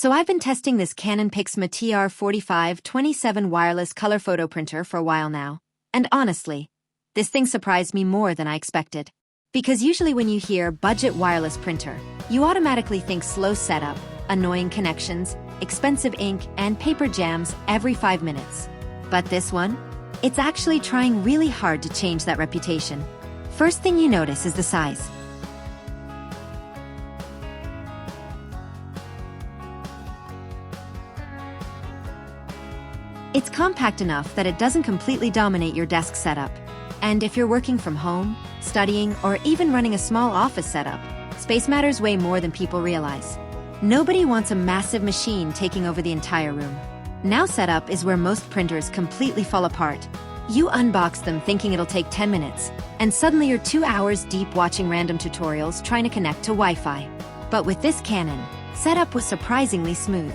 So I've been testing this Canon PIXMA TR4527 wireless color photo printer for a while now, and honestly, this thing surprised me more than I expected. Because usually when you hear budget wireless printer, you automatically think slow setup, annoying connections, expensive ink, and paper jams every 5 minutes. But this one? It's actually trying really hard to change that reputation. First thing you notice is the size. It's compact enough that it doesn't completely dominate your desk setup. And if you're working from home, studying, or even running a small office setup, space matters way more than people realize. Nobody wants a massive machine taking over the entire room. Now setup is where most printers completely fall apart. You unbox them thinking it'll take 10 minutes, and suddenly you're 2 hours deep watching random tutorials trying to connect to Wi-Fi. But with this Canon, setup was surprisingly smooth.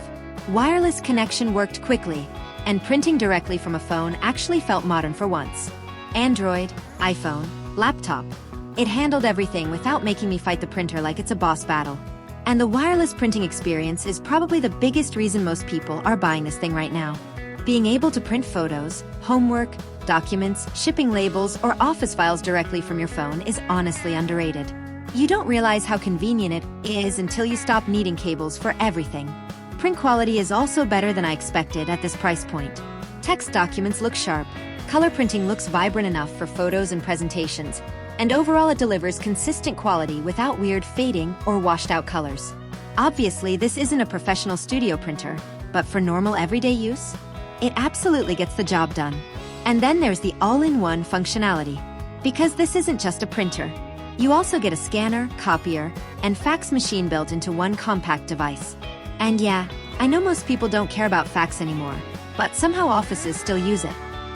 Wireless connection worked quickly, and printing directly from a phone actually felt modern for once. Android, iPhone, laptop. It handled everything without making me fight the printer like it's a boss battle. And the wireless printing experience is probably the biggest reason most people are buying this thing right now. Being able to print photos, homework, documents, shipping labels, or office files directly from your phone is honestly underrated. You don't realize how convenient it is until you stop needing cables for everything. Print quality is also better than I expected at this price point. Text documents look sharp, color printing looks vibrant enough for photos and presentations, and overall it delivers consistent quality without weird fading or washed out colors. Obviously, this isn't a professional studio printer, but for normal everyday use, it absolutely gets the job done. And then there's the all-in-one functionality. Because this isn't just a printer. You also get a scanner, copier, and fax machine built into one compact device. And yeah, I know most people don't care about fax anymore, but somehow offices still use it.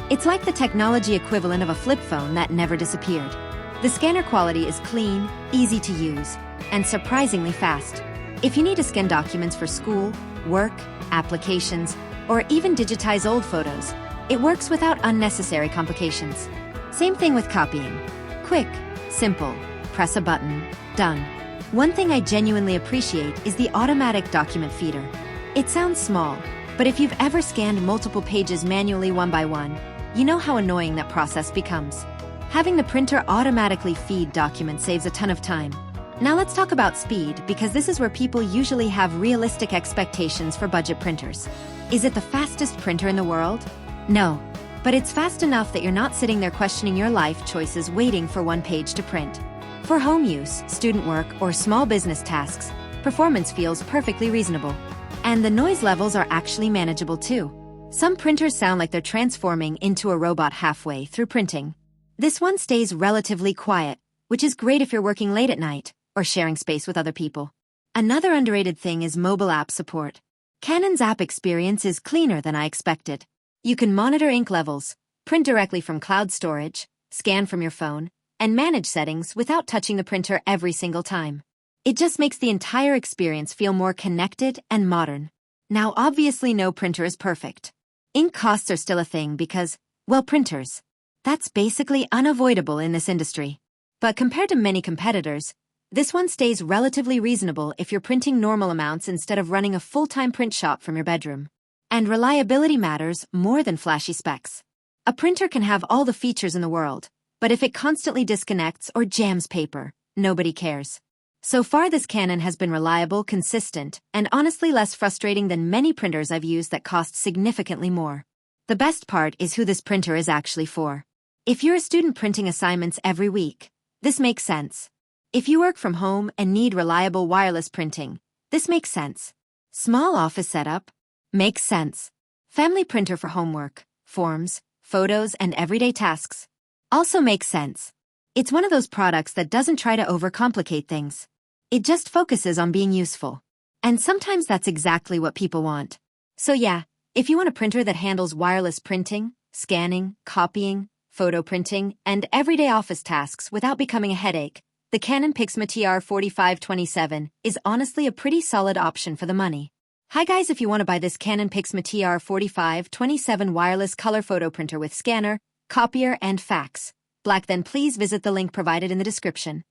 It's like the technology equivalent of a flip phone that never disappeared. The scanner quality is clean, easy to use, and surprisingly fast. If you need to scan documents for school, work, applications, or even digitize old photos, it works without unnecessary complications. Same thing with copying. Quick, simple, press a button, done. One thing I genuinely appreciate is the automatic document feeder. It sounds small, but if you've ever scanned multiple pages manually one by one, you know how annoying that process becomes. Having the printer automatically feed documents saves a ton of time. Now let's talk about speed, because this is where people usually have realistic expectations for budget printers. Is it the fastest printer in the world? No, but it's fast enough that you're not sitting there questioning your life choices waiting for one page to print. For home use, student work, or small business tasks, performance feels perfectly reasonable. And the noise levels are actually manageable too. Some printers sound like they're transforming into a robot halfway through printing. This one stays relatively quiet, which is great if you're working late at night or sharing space with other people. Another underrated thing is mobile app support. Canon's app experience is cleaner than I expected. You can monitor ink levels, print directly from cloud storage, scan from your phone, and manage settings without touching the printer every single time. It just makes the entire experience feel more connected and modern. Now, obviously no printer is perfect. Ink costs are still a thing because, well, printers. That's basically unavoidable in this industry. But compared to many competitors, this one stays relatively reasonable if you're printing normal amounts instead of running a full-time print shop from your bedroom. And reliability matters more than flashy specs. A printer can have all the features in the world, but if it constantly disconnects or jams paper, nobody cares. So far this Canon has been reliable, consistent, and honestly less frustrating than many printers I've used that cost significantly more. The best part is who this printer is actually for. If you're a student printing assignments every week, this makes sense. If you work from home and need reliable wireless printing, this makes sense. Small office setup, makes sense. Family printer for homework, forms, photos, and everyday tasks, also makes sense. It's one of those products that doesn't try to overcomplicate things. It just focuses on being useful. And sometimes that's exactly what people want. So yeah, if you want a printer that handles wireless printing, scanning, copying, photo printing, and everyday office tasks without becoming a headache, the Canon PIXMA TR4527 is honestly a pretty solid option for the money. Hi guys, if you want to buy this Canon PIXMA TR4527 wireless color photo printer with scanner, copier, and fax, black, then please visit the link provided in the description.